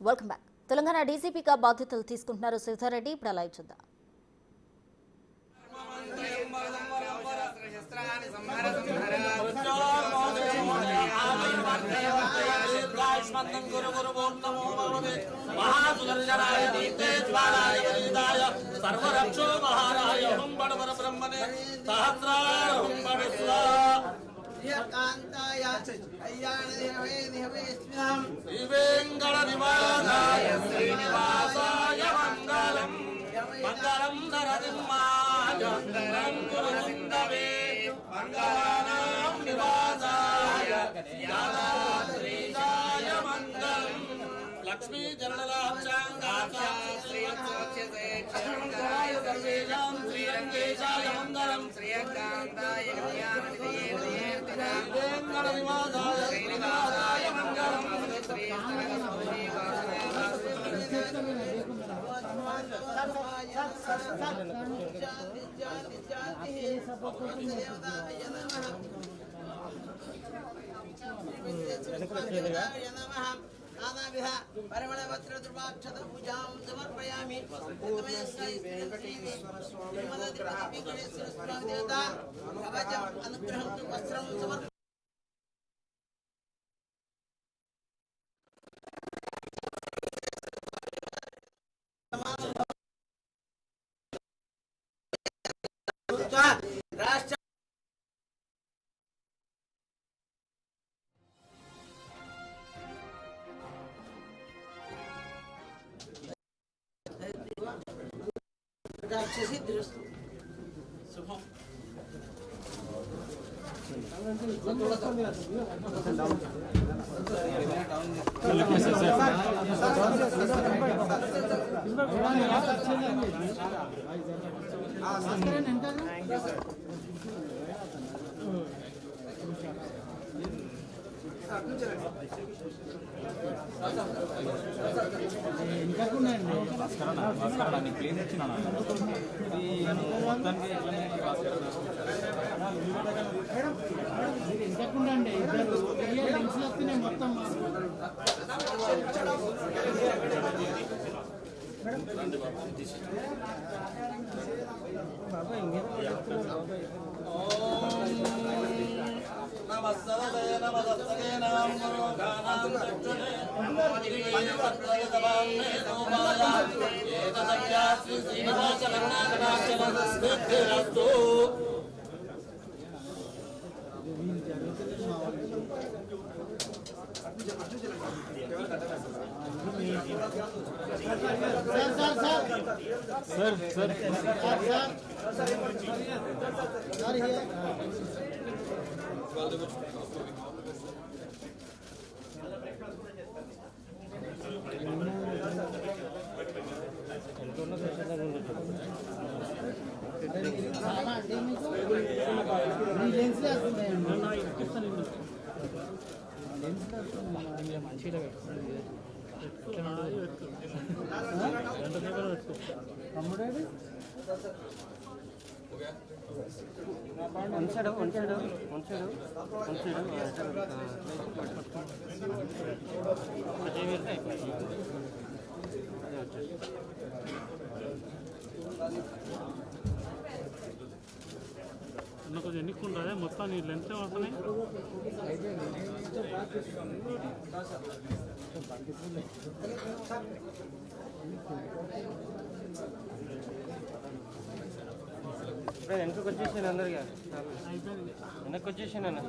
Welcome back. Telangana డీసీపీగా బాధ్యతలు తీసుకుంటున్నారు శ్రీధర్రెడ్డి. ఇప్పుడు లైవ్ చూద్దాం. కాంతాయ కళ్యాణే శ్రీవేంకటనివాసాయ శ్రీనివాసాయ మంగళం మంగళం నరసింహాయ నంకురుందవే మంగళానాం నివాసాయ యాదాద్రీశాయ మంగళం లక్ష్మీ జనలాక్షాంగాయ శ్రీవత్సోచ్యసేక్షాయ సర్వేషాం శ్రీరంగేశాయ మంగళం శ్రీయకాంతాయ కళ్యాణనిధయే వెంకటనివాసాయ శ్రీనివాసాయ మంగళం శ్రీ పూజాం సమర్పయామి. అనుగ్రహం వస్త్రం సమర్ప రాష్ట్ర శుభం. ప్లేన్ ఇచ్చిన మొత్తానికి ఎంతకుండా అండి ఇద్దరు లెన్స్లు వస్తున్నాయి మొత్తం బాబాయ్ నమస్తే నమస్తే నామోగానాం చక్షునే నమోదివేదవత్తయదవామే సోమాయ ఏతసత్యాశ్రీ శ్రీనివాసలగ్నాకటాక్షరస్తు सर सर మంచిగా తమ్ముడేది కొంచెం ఎన్నికుంటుందా మొత్తం నీ లెన్స్ వస్తున్నాయి వెనక్కి వచ్చేసాను అందరిగా వెనక్కి వచ్చేసాను అన్న